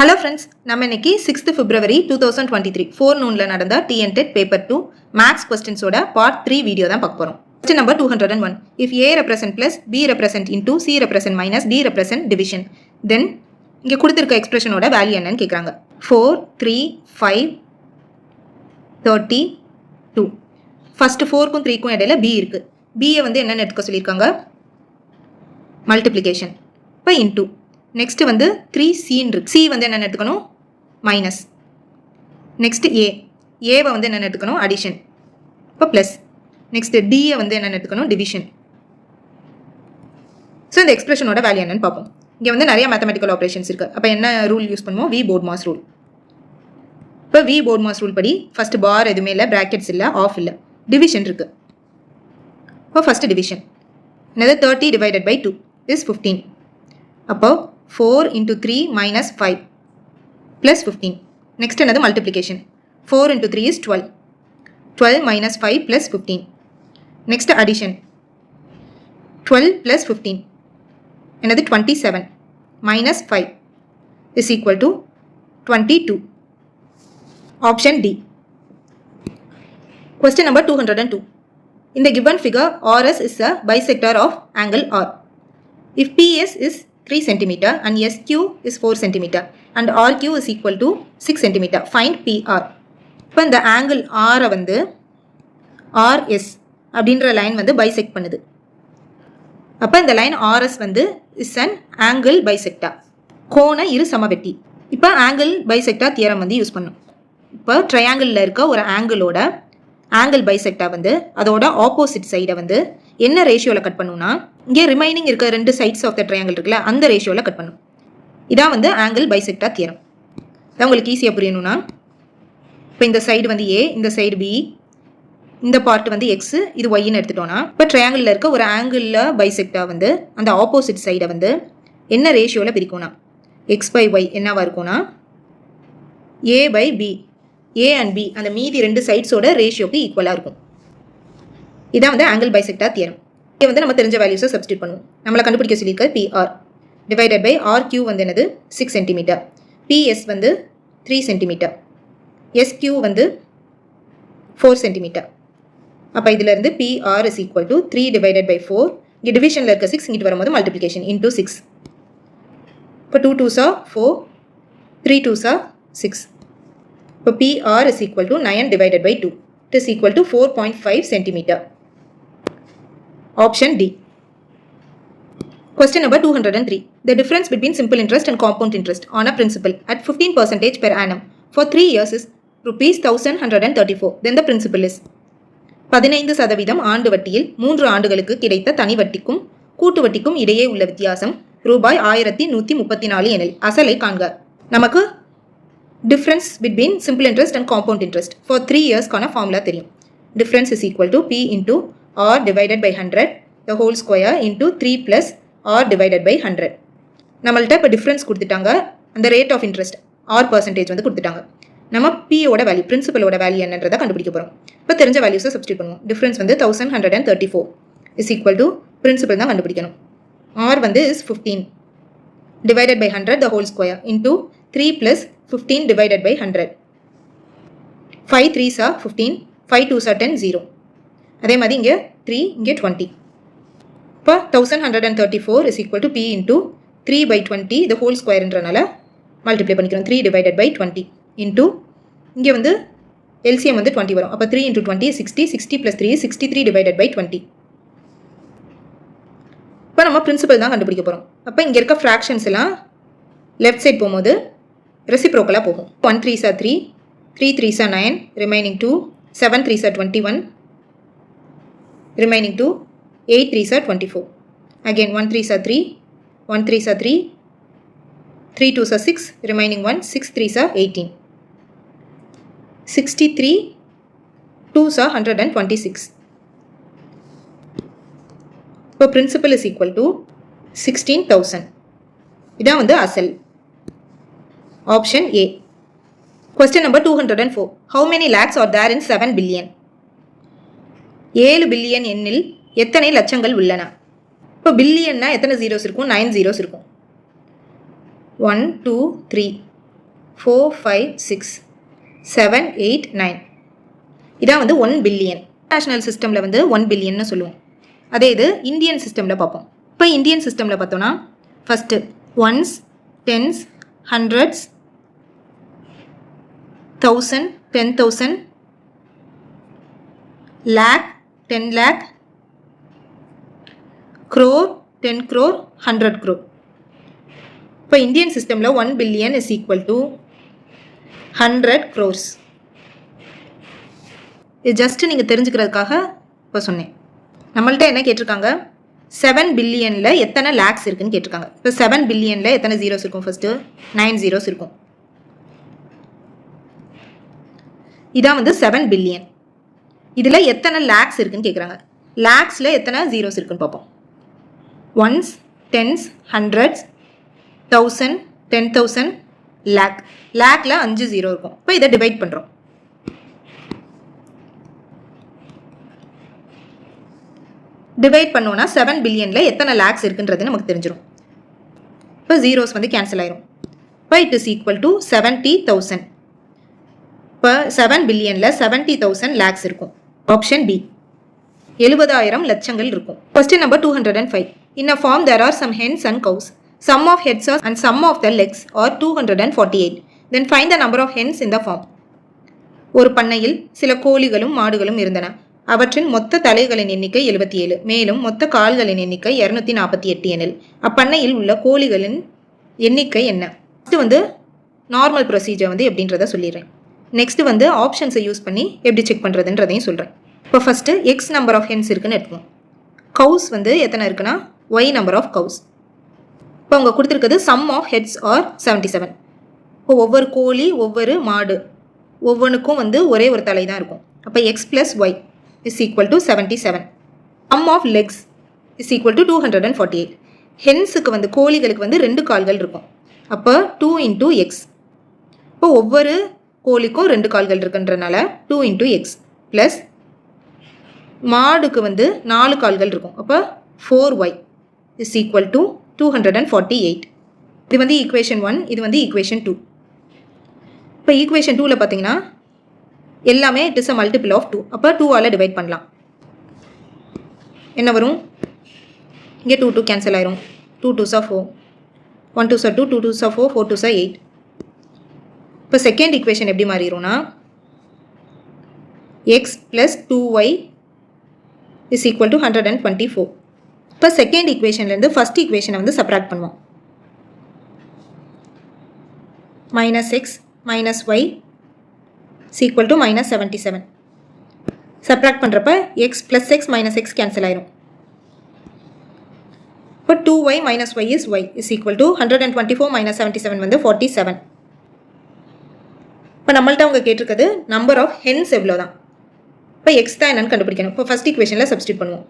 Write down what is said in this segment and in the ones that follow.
Hello friends, நம்ம இன்னைக்கு 6th February 2023 4 நடந்த TNTET paper 2 maths questions ஓட part 3 வீடியோ தான் பார்க்க போறோம். Question number 201. If A represent plus B represent into C represent minus D represent division, then இங்க கொடுத்திருக்க expression ஓட வேல்யூ என்னன்னு கேக்குறாங்க. 4 3 5 32. First 4 க்கும் 3 க்கும் இடையில B இருக்கு. B வந்து என்னன்னு எடுத்துக்க சொல்லிருக்காங்க? multiplication. இப்போ into next வந்து 3c இருக்கு. c வந்து என்னன்னு எடுத்துக்கணும் minus. next a வந்து என்னன்னு எடுத்துக்கணும் addition. இப்போ plus. next d வந்து என்னன்னு எடுத்துக்கணும் division. ஸோ இந்த எக்ஸ்பிரஷனோட வேல்யூ என்னன்னு பார்ப்போம். இங்கே வந்து நிறைய மேத்தமெட்டிக்கல் ஆப்ரேஷன்ஸ் இருக்கு. அப்போ என்ன ரூல் யூஸ் பண்ணுவோம்? V BODMAS rule. இப்போ வி போர்ட்மாஸ் ரூல் படி ஃபர்ஸ்ட் பார் எதுவுமே இல்லை, பிராக்கெட்ஸ் இல்லை, ஆஃப் இல்லை, டிவிஷன் இருக்கு. இப்போ ஃபர்ஸ்ட் டிவிஷன் என்னது? 30 divided by 2 is 15. அப்போ 4 into 3 minus 5 plus 15. Next another multiplication. 4 into 3 is 12. 12 minus 5 plus 15. Next addition. 12 plus 15. Another 27. Minus 5 is equal to 22. Option D. Question number 202. In the given figure, RS is a bisector of angle R. If PS is 3 cm and SQ is 4 cm and RQ is equal to 6 cm. Find PR. இப்போ இந்த angle R வந்து RS அப்படின்ற line வந்து bisect பண்ணுது. அப்போ இந்த line RS வந்து is an angle பைசெக்டா, கோண இரு சமவெட்டி. இப்போ ஆங்கிள் பைசெக்டா தியரம் வந்து யூஸ் பண்ணும். இப்போ ட்ரையாங்கிளில் இருக்க ஒரு ஆங்கிளோட ஆங்கிள் பைசெக்டா வந்து அதோட ஆப்போசிட் சைடை வந்து என்ன ரேஷியோவில் கட் பண்ணுன்னா, இங்கே ரிமைனிங் இருக்க ரெண்டு சைட்ஸ் ஆஃப் த ட்ரையாங்கிள் இருக்குல்ல, அந்த ரேஷியோவில் கட் பண்ணும். இதான் வந்து ஆங்கிள் பைசெக்டா தியரம். இதான் உங்களுக்கு ஈஸியாக புரியணும்னா, இப்போ இந்த சைடு வந்து ஏ, இந்த சைடு பி, இந்த பார்ட் வந்து எக்ஸ், இது ஒய்ன்னு எடுத்துட்டோம்னா, இப்போ ட்ரையாங்கிளில் இருக்க ஒரு ஆங்கிளில் பைசெக்டா வந்து அந்த ஆப்போசிட் சைடை வந்து என்ன ரேஷியோவில் பிரிக்கும்னா, எக்ஸ் பை ஒய் என்னவா இருக்கும்னா A by B, A and B அந்த மீதி ரெண்டு சைட்ஸோட ரேஷியோக்கு ஈக்குவலாக இருக்கும். இதான் வந்து ஆங்கிள் பைசெக்டா தியரம். இங்கே வந்து நம்ம தெரிஞ்ச வேல்யூஸை சப்ஸ்டியூட் பண்ணுவோம். நம்மளை கண்டுபிடிக்க சொல்லியிருக்க PR டிவைடட் பை RQ வந்து என்னது 6 cm, PS வந்து 3 cm, SQ வந்து 4 cm. அப்போ இதிலிருந்து PR is equal to 3 divided by 4. இங்கே டிவிஷனில் இருக்க 6 இங்கிட்டு வரும்போது மல்டிப்ளிகேஷன் into 6. இப்போ 2 2s are 4, 3 2s are 6. இப்போ PR is equal to 9 divided by 2. It is equal to 4.5 cm. Option D. Question number 203. The difference between simple interest and compound interest on a principal at 15% per annum for 3 years is rupees 1134. Then the principal is 15% ஆண்டு வட்டியில் 3 ஆண்டுகளுக்கு கிடைத்த தனி வட்டிக்கும் கூட்டு வட்டிக்கும் இடையே உள்ள வித்தியாசம் ரூபாய் 1134 எனில் அசலை காண்க. நமக்கு difference between simple interest and compound interest for 3 years கான ஃபார்முலா தெரியும். Difference is equal to P into R divided by 100 the whole square into 3 plus R divided by 100. நம்மள்ட்ட இப்போ டிஃப்ரென்ஸ் கொடுத்துட்டாங்க, அந்த ரேட் ஆஃப் இன்ட்ரெஸ்ட் R% வந்து கொடுத்துட்டாங்க. நம்ம P ஓட வேல்யூ, பிரின்சிபலோட வேல்யூ என்னன்றதை கண்டுபிடிக்க போகிறோம். இப்போ தெரிஞ்ச வேல்யூஸை சப்ஸ்டியூட் பண்ணுவோம். டிஃப்ரென்ஸ் வந்து 1134 இஸ் ஈக்குவல் டு பிரின்சிபல் தான் கண்டுபிடிக்கணும். R வந்து is 15 divided by 100 the whole square into 3 plus 15 divided by 100. 5 3s are 15, 5 2s are 10, 0. அதே மாதிரி இங்கே 3, இங்கே 20. இப்போ 1134 is equal to P into 3 by 20 the whole squareன்றனால multiply பண்ணிக்கிறோம். 3 divided by 20 into இங்கே வந்து LCM வந்து 20 வரும். அப்போ 3 into 20 60, 60 plus 3 63 divided by 20. இப்போ நம்ம பிரின்சிபல் தான் கண்டுபிடிக்க போகிறோம். அப்போ இங்கே இருக்க ஃப்ராக்ஷன்ஸ் எல்லாம் லெஃப்ட் சைட் போகும்போது ரெசிப்ரோக்கலாக போகும். 1 3s are 3, 3 3s are 9, remaining 2, 7 3s are 21, remaining 2, 8 3s are 24. Again 1 3s are 3, 1 3s are 3, 3 2s are 6, remaining 1, 6 3s are 18. 63 2s are 126. இப்போ principal is equal to 16,000. இதான் வந்து அசல். Option A. Question number 204. How many lakhs are there in 7 billion? 7 billion எண்ணில் எத்தனை லட்சங்கள் உள்ளன? இப்போ பில்லியன்னா எத்தனை ஜீரோஸ் இருக்கும்? 9 zeros இருக்கும். 1 2 3 4 5 6 7 8 9. இதான் வந்து 1 பில்லியன். இன்டர்நேஷ்னல் சிஸ்டமில் வந்து 1 பில்லியன்னு சொல்லுவோம். அதே இது இந்தியன் சிஸ்டமில் பார்ப்போம். இப்போ இந்தியன் சிஸ்டமில் பார்த்தோன்னா first ones, tens, hundreds, 1000, 10,000, lakh, 10 lakh, crore, 10 crore, 100 crore. இப்போ இந்தியன் சிஸ்டமில் 1 billion is equal to 100 crores. இது ஜஸ்ட்டு நீங்கள் தெரிஞ்சுக்கிறதுக்காக இப்போ சொன்னேன். நம்மள்ட்ட என்ன கேட்டிருக்காங்க, 7 பில்லியனில் எத்தனை லேக்ஸ் இருக்குன்னு கேட்டிருக்காங்க. இப்போ 7 பில்லியனில் எத்தனை ஜீரோஸ் இருக்கும்? ஃபஸ்ட்டு 9 ஜீரோஸ் இருக்கும். இதான் வந்து 7 பில்லியன். இதில் எத்தனை லேக்ஸ் இருக்குன்னு கேட்குறாங்க. லேக்ஸில் எத்தனை ஜீரோஸ் இருக்குன்னு பார்ப்போம். Ones, tens, hundreds, 1000, 10,000, lakh. லேக்கில் 5 ஜீரோ இருக்கும். இப்போ இதை டிவைட் பண்ணுறோம். டிவைட் பண்ணோன்னா 7 பில்லியனில் எத்தனை லேக்ஸ் இருக்குன்றது நமக்கு தெரிஞ்சிடும். இப்போ ஜீரோஸ் வந்து கேன்சல் ஆயிரும். இப்போ இட் இஸ் ஈக்குவல் டு 70,000. இப்போ 7 பில்லியனில் 70,000 லேக்ஸ் இருக்கும். Option B. 70,000 லட்சங்கள் இருக்கும். Question number 205. In a farm there are some hens and cows. Sum of heads and sum of the legs are 248. Then find the number of hens in the farm. ஒரு பண்ணையில் சில கோழிகளும் மாடுகளும் இருந்தன. அவற்றின் மொத்த தலைகளின் எண்ணிக்கை 77, மேலும் மொத்த கால்களின் எண்ணிக்கை 248 எனில் அப்பண்ணையில் உள்ள கோழிகளின் எண்ணிக்கை என்ன? ஃபஸ்ட்டு வந்து நார்மல் ப்ரொசீஜர் வந்து எப்படின்றத சொல்லிடுறேன். நெக்ஸ்ட்டு வந்து ஆப்ஷன்ஸை யூஸ் பண்ணி எப்படி செக் பண்ணுறதுன்றதையும் சொல்கிறேன். இப்போ first x number of hens இருக்குன்னு எடுத்துவோம். கவுஸ் வந்து எத்தனை இருக்குன்னா ஒய் நம்பர் ஆஃப் கவுஸ். இப்போ அவங்க கொடுத்துருக்குது சம் ஆஃப் ஹெட்ஸ் ஆர் 77. இப்போ ஒவ்வொரு கோழி ஒவ்வொரு மாடு ஒவ்வொன்றுக்கும் வந்து ஒரே ஒரு தலை தான் இருக்கும். அப்போ x plus y is equal to 77. Sum of legs is equal to 248. ஹென்ஸுக்கு வந்து கோழிகளுக்கு வந்து 2 கால்கள் இருக்கும். அப்போ 2 இன்டூ எக்ஸ். இப்போ ஒவ்வொரு கோழிக்கும் 2 கால்கள் இருக்குன்றனால 2 இன்டூ எக்ஸ் ப்ளஸ் மாடுக்கு வந்து 4 கால்கள் இருக்கும். அப்போ 4y இஸ் ஈக்குவல் டு 248. இது வந்து ஈக்குவேஷன் 1, இது வந்து ஈக்குவேஷன் 2. இப்போ ஈக்குவேஷன் 2ல் பார்த்தீங்கன்னா எல்லாமே it is a multiple of 2. அப்போ 2ஆல் டிவைட் பண்ணலாம். என்ன வரும்? இங்கே 2 2 கேன்சல் ஆயிரும். 2 2s are 4, 1 2s are 2, 2 2s are 4, 4 2s are 8. இப்போ செகண்ட் ஈக்குவேஷன் எப்படி மாறிடும்னா X plus 2y is equal to 124. இப்போ செகண்ட் ஈக்குவேஷன்லேருந்து ஃபஸ்ட் ஈக்குவேஷனை வந்து சப்ராக்ட் பண்ணுவோம். Minus X minus Y is equal to minus 77. Subtract பண்ணுறப்ப X plus X minus X cancel ஆயிரும். இப்போ 2y minus Y is Y is equal to 124 minus 77 வந்து 47. இப்போ நம்மள்ட்ட அவங்க கேட்டிருக்கிறது நம்பர் ஆஃப் ஹென்ஸ் எவ்வளோ தான். இப்போ எக்ஸ் தான் என்னன்னு கண்டுபிடிக்கணும். இப்போ ஃபஸ்ட் ஈக்குவேஷனில் சப்ஸ்டியூட் பண்ணுவோம்.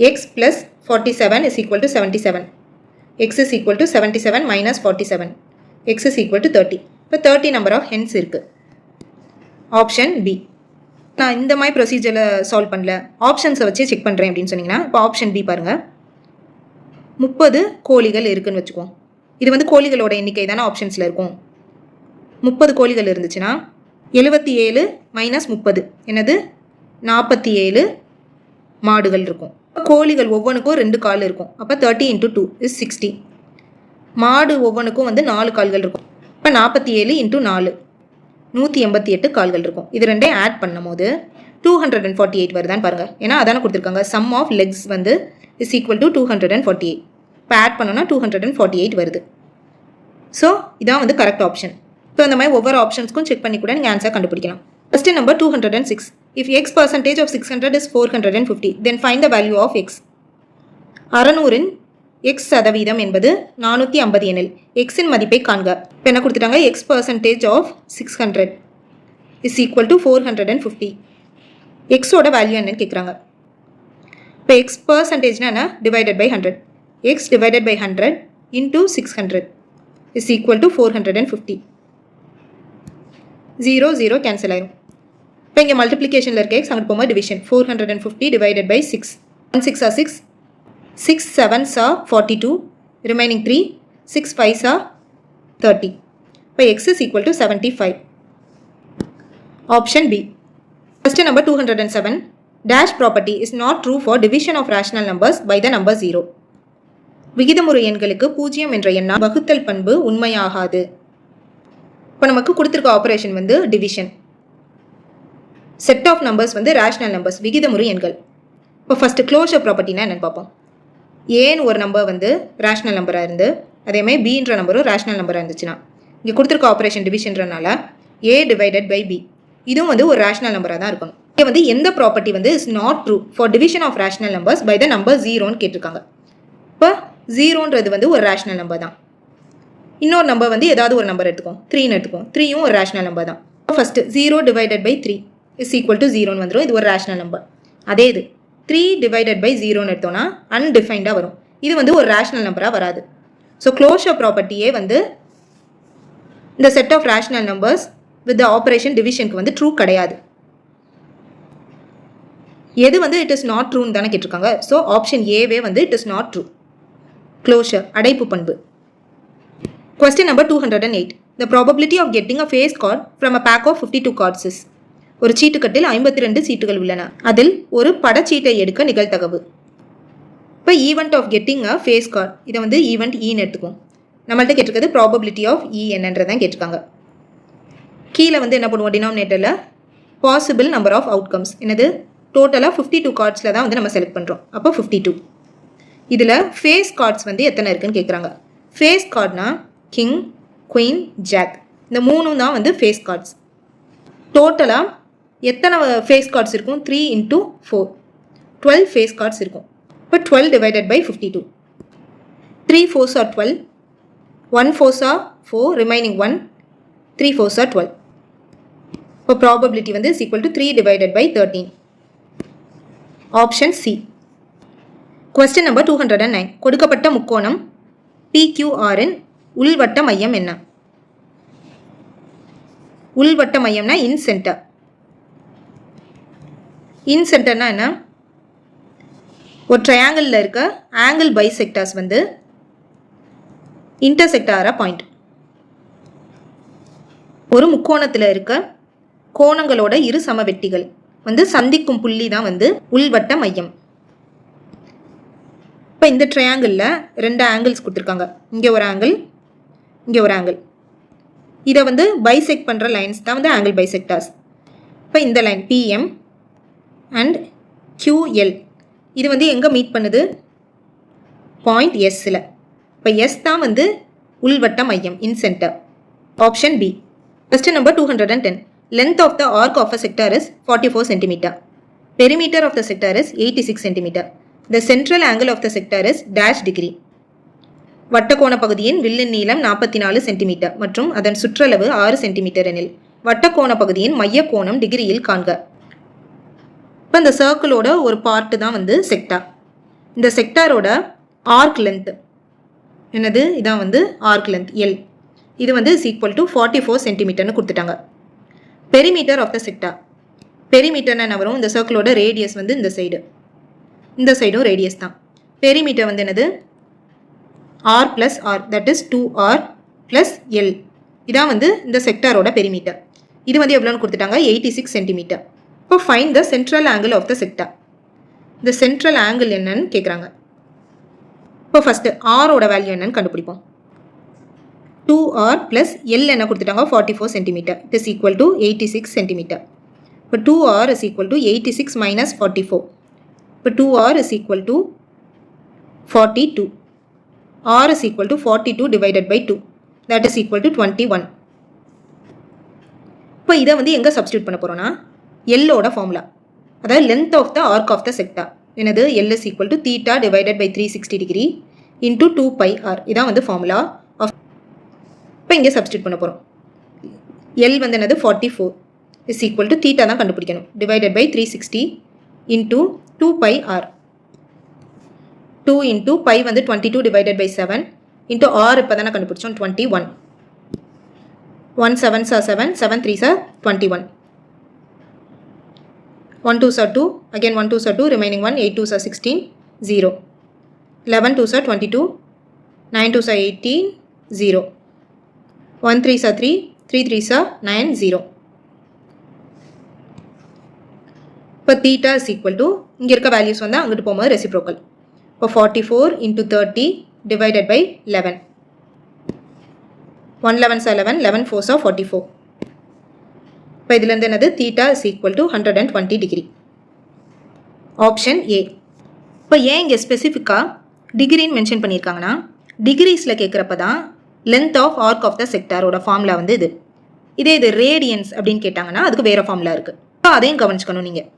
X plus 47 is equal to 77. X is equal to 77 minus 47. X is equal to 30. இப்போ 30 நம்பர் ஆஃப் ஹென்ஸ் இருக்குது. Option B. நான் இந்த மாதிரி ப்ரொசீஜரில் சால்வ் பண்ணல, ஆப்ஷன்ஸை வச்சு செக் பண்ணுறேன் அப்படின்னு சொன்னீங்கன்னா இப்போ ஆப்ஷன் பி பாருங்கள். 30 கோழிகள் இருக்குதுன்னு வச்சுக்குவோம். இது வந்து கோழிகளோட எண்ணிக்கை தானே ஆப்ஷன்ஸில் இருக்கும். 30 கோழிகள் இருந்துச்சுன்னா 77 மைனஸ் 30 என்னது 47 மாடுகள் இருக்கும். கோழிகள் ஒவ்வொன்றுக்கும் 2 கால் இருக்கும். அப்போ 30 இன்ட்டு 2 இஸ் 60. மாடு ஒவ்வொன்றுக்கும் வந்து 4 கால்கள் இருக்கும். இப்போ 47 இன்ட்டு 4 188 கால்கள் இருக்கும். இது ரெண்டையும் ஆட் பண்ணும் போது 248 வருதான்னு பாருங்கள். ஏன்னா அதானே கொடுத்துருக்காங்க. சம் ஆஃப் லெக்ஸ் வந்து இஸ் ஈக்குவல் டு 248. இப்போ ஆட் பண்ணோன்னா 248 வருது. ஸோ இதான் வந்து கரெக்ட் ஆப்ஷன். ஸோ அந்த மாதிரி ஒவ்வொரு ஆப்ஷன்ஸ்க்கும் செக் பண்ணி கூட நீங்கள் ஆன்சர் கண்டுபிடிக்கலாம். Question number 206. If x percentage of 600 is 450, then find the value of x. 600 x சதவீதம் என்பது 450 எனில் எக்ஸின் மதிப்பை காண்க. இப்போ என்ன கொடுத்துட்டாங்க? X percentage of 600 is equal to 450. எக்ஸோட வேல்யூ என்னன்னு கேட்குறாங்க. இப்போ எக்ஸ் பர்சன்டேஜ்னா என்ன? Divided by 100. X divided by 100 into 600 is equal to 450. 0 0 cancel ஆயிரும். இப்போ இங்கே மல்டிப்ளிகேஷனில் இருக்க எக்ஸ் அங்கே போகும்போது division 450 divided by 6. 1 6 are 6, 6 7s are 42, remaining 3, 6 5s are 30. இப்போ x is equal to 75. Option B. Question number 207. Dash property is not true for division of rational numbers by the number 0. விகிதமுறு எண்களுக்கு 0 என்ற எண்ணால் வகுத்தல் பண்பு உண்மையாகாது. இப்போ நமக்கு கொடுத்திருக்க ஆபரேஷன் வந்து டிவிஷன். செட் ஆஃப் நம்பர்ஸ் வந்து ரேஷனல் நம்பர்ஸ், விகிதமுறு எண்கள். இப்போ ஃபர்ஸ்ட் க்ளோஷர் ப்ராப்பர்ட்டினா என்னன்னு பார்ப்போம். ஏன்னு ஒரு நம்பர் வந்து ரேஷனல் நம்பராக இருந்து அதேமாதிரி பின்ற நம்பரும் ரேஷனல் நம்பராக இருந்துச்சுன்னா இங்கே கொடுத்துருக்க ஆப்ரேஷன் டிவிஷன்றனால ஏ டிவைடட் பை பி இதுவும் வந்து ஒரு ரேஷனல் நம்பராக தான் இருக்கணும். இங்கே வந்து எந்த ப்ராப்பர்ட்டி வந்து is not true for division of rational numbers by the number 0ன்னு கேட்டிருக்காங்க. இப்போ 0ன்றது வந்து ஒரு ரேஷனல் நம்பர் தான். இன்னொரு நம்பர் வந்து ஏதாவது ஒரு நம்பர் எடுத்துக்கோம், 3ன்னு எடுத்துக்கோம். 3யும் ஒரு ரேஷனல் நம்பர் தான். First 0 divided by 3 is equal to 0ன்னு வந்துடும். இது ஒரு ரேஷனல் நம்பர். அதே இது 3 டிவைடட் பை 0ன்னு எடுத்தோம்னா அன்டிஃபைன்டாக வரும். இது வந்து ஒரு ரேஷனல் நம்பராக வராது. ஸோ க்ளோஷர் ப்ராப்பர்ட்டியே வந்து இந்த set of rational numbers with operation டிவிஷனுக்கு வந்து ட்ரூ கிடையாது. எது வந்து இட் இஸ் நாட் ட்ரூன்னு தானே கேட்டிருக்காங்க. ஸோ ஆப்ஷன் ஏவே வந்து it is not true. Closure அடைப்பு பண்பு. Question number 208. The probability of getting a face card from a pack of 52 cards is. ஒரு சீட்டுக்கட்டில் 52 சீட்டுகள் உள்ளன. அதில் ஒரு படச்சீட்டை எடுக்க நிகழ்தகவு. இப்போ event of getting a face card இதை வந்து ஈவெண்ட் ஈன்னு எடுத்துக்கும். நம்மள்ட்ட கேட்டிருக்கிறது ப்ராபபிலிட்டி ஆஃப் இ என்னன்றதான் கேட்டிருக்காங்க. கீழே வந்து என்ன பண்ணுவோம், டினாமினேட்டரில் பாசிபிள் நம்பர் ஆஃப் அவுட்கம்ஸ் என்னது டோட்டலாக 52 கார்ட்ஸில் தான் வந்து நம்ம செலக்ட் பண்ணுறோம். அப்போ 52. இதில் ஃபேஸ் கார்ட்ஸ் வந்து எத்தனை இருக்குன்னு கேட்குறாங்க. ஃபேஸ் கார்ட்னா கிங், குயின், ஜாக் இந்த மூணும் தான் வந்து ஃபேஸ் கார்ட்ஸ். டோட்டலாக எத்தனை ஃபேஸ் கார்ட்ஸ் இருக்கும்? 3 × 4 12 ஃபேஸ் கார்ட்ஸ் இருக்கும். இப்போ 12 divided by 52. 3 4s are 12, 1 4s are 4, remaining 1, 3 4s are 12. இப்போ ப்ராபபிலிட்டி வந்து is equal to 3 divided by 13. Option C. Question number 209. கொடுக்கப்பட்ட முக்கோணம் PQRன் உள்வட்ட மையம் என்ன? உள்வட்ட மையம்னா இன் சென்டர். இன் சென்டர்னா என்ன? ஒரு ட்ரையாங்கிளில் இருக்க ஆங்கிள் பைசெக்டார்ஸ் வந்து இன்டர்செக்ட் ஆகிற பாயிண்ட். ஒரு முக்கோணத்தில் இருக்க கோணங்களோட இரு சமவெட்டிகள் வந்து சந்திக்கும் புள்ளி தான் வந்து உள்வட்ட மையம். இப்போ இந்த ட்ரையாங்கிளில் 2 ஆங்கிள்ஸ் கொடுத்துருக்காங்க. இங்கே ஒரு ஆங்கிள், இங்கே ஒரு ஆங்கிள். இதை வந்து பைசெக்ட் பண்ணுற லைன்ஸ் தான் வந்து ஆங்கிள் பைசெக்டார்ஸ். இப்போ இந்த லைன் PM அண்ட் QL இது வந்து எங்கே மீட் பண்ணுது? பாயிண்ட் எஸ்ஸில். இப்போ எஸ் தான் வந்து உள்வட்ட மையம், incentre. Option B. Question number 210. Length of the arc of a sector is 44 cm. Perimeter of the sector is 86 cm. The central angle of the sector is dash degree. வட்டக்கோண பகுதியின் வில்லின் நீளம் 44 cm மற்றும் அதன் சுற்றளவு 6 cm எனில் வட்டக்கோண பகுதியின் மைய கோணம் டிகிரியில் காண்க. இப்போ இந்த சர்க்கிளோட ஒரு பார்ட்டு தான் வந்து செக்டார். இந்த செக்டாரோட ஆர்க் லென்த் என்னது? இதான் வந்து ஆர்க் லென்த் L. இது வந்து இஸ் ஈக்குவல் டு 44 cm கொடுத்துட்டாங்க. Perimeter of the sector. பெரிமீட்டர்னா என்ன வரும்? இந்த சர்க்கிளோட ரேடியஸ் வந்து இந்த சைடு, இந்த சைடும் ரேடியஸ் தான். பெரிமீட்டர் வந்து என்னது? R + R, that is 2R + L. இதான் வந்து இந்த செக்டாரோட பெரிமீட்டர். இது வந்து எவ்வளோன்னு கொடுத்துட்டாங்க? 86 cm. இப்போ find the central angle of the sector. இந்த சென்ட்ரல் ஆங்கிள் என்னன்னு கேட்குறாங்க. இப்போ ஃபஸ்ட்டு ஆரோட வேல்யூ என்னன்னு கண்டுபிடிப்போம். 2R + L என்ன கொடுத்துட்டாங்க? 44 cm. It is equal to 86 cm. இப்போ 2R இஸ் ஈக்குவல் டு 86 - 44. இப்போ 2R is equal to 42. R is equal to 42 divided by 2. That is equal to 21. இப்போ இதை வந்து எங்கே சப்ஸ்டியூட் பண்ண போகிறோன்னா எல்லோட ஃபார்முலா, அதாவது length of the arc of the sector என்னது? L is equal to theta divided by 360 degree into 2πr. இதான் வந்து ஃபார்முலா ஆஃப். இப்போ இங்கே சப்ஸ்டியூட் பண்ண போகிறோம். L வந்து என்னது? 44 is equal to theta தான் கண்டுபிடிக்கணும். divided by 360 into 2πr. 2 into pi வந்து 22 divided by 7 into r இப்போ தானே கண்டுபிடிச்சோம் 21. 1 7s are 7, 7 3s are 21. 1 2s are 2, again 1 2s are 2, remaining 1, 8 2s are 16, 0. 11 2s are 22, 9 2s are 18, 0. 1 3s are 3, 3 3s are 9, 0. இப்போ theta is equal to, இங்கே இருக்க values வந்து அங்கிட்டு போகும்போது ரெசிப்ரோக்கல். இப்போ 44 into 30 divided by 11. 1 11s are 11, 11 4s are 44. இப்போ இதிலேருந்து என்னது theta is equal to 120 degree. Option A. இப்போ ஏன் இங்கே ஸ்பெசிஃபிக்காக டிகிரின்னு மென்ஷன் பண்ணியிருக்காங்கன்னா, டிகிரிஸில் கேட்குறப்ப தான் length of arc of the செக்டாரோட ஃபார்முலா வந்து இது. இதே இது ரேடியன்ஸ் அப்படின்னு கேட்டாங்கன்னா அதுக்கு வேறு ஃபார்முலா இருக்குது. இப்போ அதையும் கவனிச்சுக்கணும் நீங்கள்.